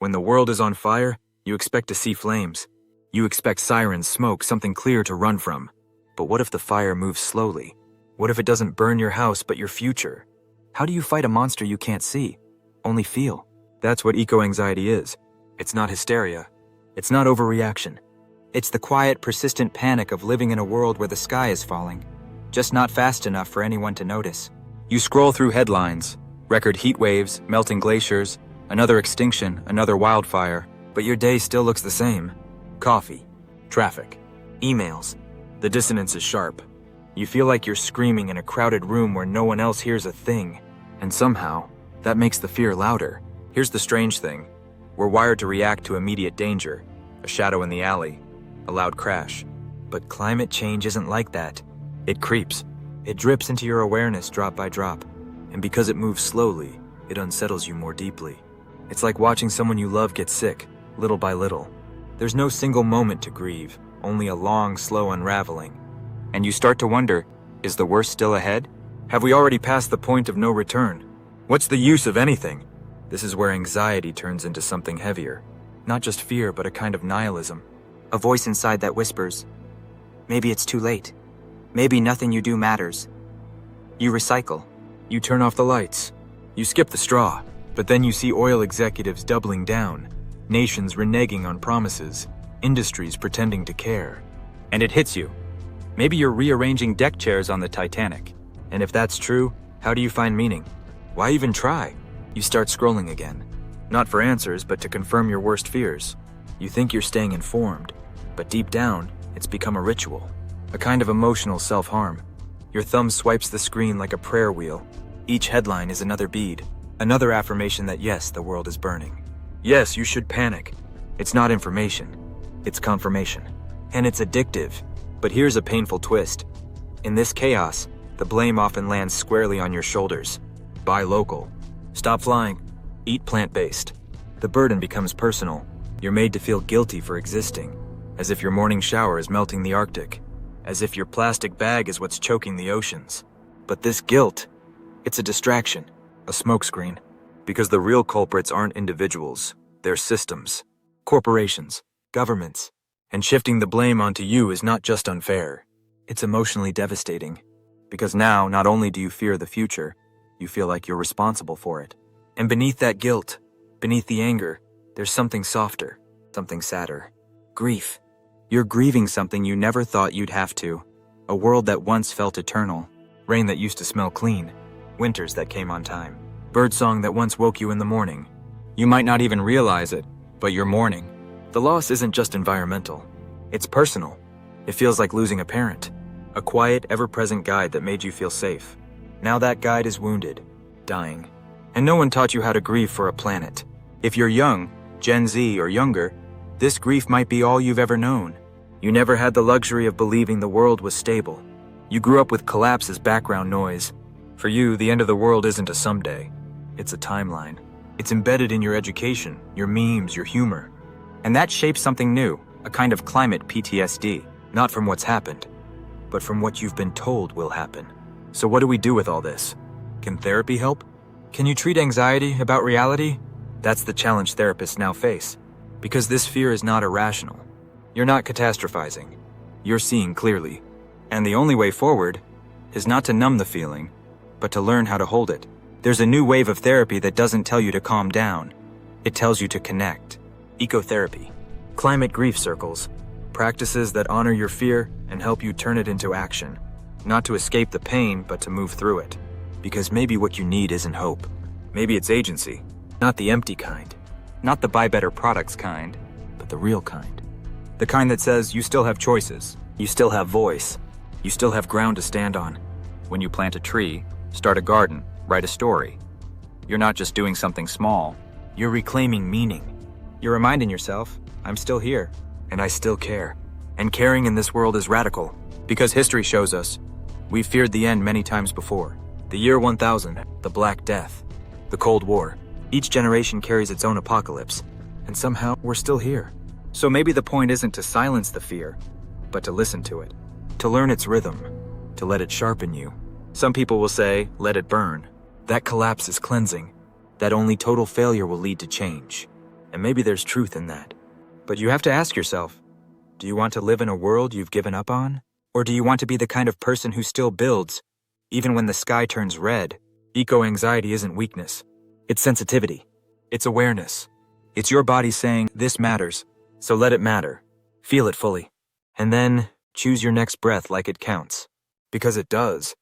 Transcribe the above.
When the world is on fire, you expect to see flames. You expect sirens, smoke, something clear to run from. But what if the fire moves slowly? What if it doesn't burn your house but your future? How do you fight a monster you can't see, only feel? That's what eco-anxiety is. It's not hysteria. It's not overreaction. It's the quiet, persistent panic of living in a world where the sky is falling, just not fast enough for anyone to notice. You scroll through headlines, record heat waves, melting glaciers, another extinction, another wildfire, but your day still looks the same. Coffee, traffic, emails. The dissonance is sharp. You feel like you're screaming in a crowded room where no one else hears a thing. And somehow, that makes the fear louder. Here's the strange thing. We're wired to react to immediate danger, a shadow in the alley, a loud crash. But climate change isn't like that. It creeps. It drips into your awareness drop by drop. And because it moves slowly, it unsettles you more deeply. It's like watching someone you love get sick, little by little. There's no single moment to grieve, only a long, slow unraveling. And you start to wonder, is the worst still ahead? Have we already passed the point of no return? What's the use of anything? This is where anxiety turns into something heavier. Not just fear, but a kind of nihilism. A voice inside that whispers, maybe it's too late. Maybe nothing you do matters. You recycle. You turn off the lights. You skip the straw. But then you see oil executives doubling down, nations reneging on promises, industries pretending to care. And it hits you. Maybe you're rearranging deck chairs on the Titanic. And if that's true, how do you find meaning? Why even try? You start scrolling again. Not for answers, but to confirm your worst fears. You think you're staying informed, but deep down, it's become a ritual. A kind of emotional self-harm. Your thumb swipes the screen like a prayer wheel. Each headline is another bead. Another affirmation that yes, the world is burning. Yes, you should panic. It's not information. It's confirmation. And it's addictive. But here's a painful twist. In this chaos, the blame often lands squarely on your shoulders. Buy local. Stop flying. Eat plant-based. The burden becomes personal. You're made to feel guilty for existing. As if your morning shower is melting the Arctic. As if your plastic bag is what's choking the oceans. But this guilt, it's a distraction. A smokescreen. Because the real culprits aren't individuals. They're systems. Corporations. Governments. And shifting the blame onto you is not just unfair. It's emotionally devastating. Because now, not only do you fear the future, you feel like you're responsible for it. And beneath that guilt, beneath the anger, there's something softer, something sadder. Grief. You're grieving something you never thought you'd have to. A world that once felt eternal. Rain that used to smell clean. Winters that came on time. Birdsong that once woke you in the morning. You might not even realize it, but you're mourning. The loss isn't just environmental. It's personal. It feels like losing a parent. A quiet, ever-present guide that made you feel safe. Now that guide is wounded, dying. And no one taught you how to grieve for a planet. If you're young, Gen Z or younger, this grief might be all you've ever known. You never had the luxury of believing the world was stable. You grew up with collapse as background noise. For you, the end of the world isn't a someday. It's a timeline. It's embedded in your education, your memes, your humor. And that shapes something new, a kind of climate PTSD, not from what's happened, but from what you've been told will happen. So what do we do with all this? Can therapy help? Can you treat anxiety about reality? That's the challenge therapists now face. Because this fear is not irrational. You're not catastrophizing. You're seeing clearly. And the only way forward is not to numb the feeling, but to learn how to hold it. There's a new wave of therapy that doesn't tell you to calm down. It tells you to connect. Ecotherapy. Climate grief circles. Practices that honor your fear and help you turn it into action. Not to escape the pain, but to move through it. Because maybe what you need isn't hope. Maybe it's agency. Not the empty kind. Not the buy better products kind, but the real kind. The kind that says you still have choices. You still have voice. You still have ground to stand on. When you plant a tree, start a garden, write a story. You're not just doing something small. You're reclaiming meaning. You're reminding yourself, I'm still here, and I still care. And caring in this world is radical, because history shows us we've feared the end many times before. The year 1000, the Black Death, the Cold War. Each generation carries its own apocalypse, and somehow we're still here. So maybe the point isn't to silence the fear, but to listen to it, to learn its rhythm, to let it sharpen you. Some people will say, let it burn. That collapse is cleansing, that only total failure will lead to change. And maybe there's truth in that. But you have to ask yourself, do you want to live in a world you've given up on? Or do you want to be the kind of person who still builds, even when the sky turns red? Eco-anxiety isn't weakness. It's sensitivity. It's awareness. It's your body saying, this matters, so let it matter. Feel it fully. And then choose your next breath like it counts. Because it does.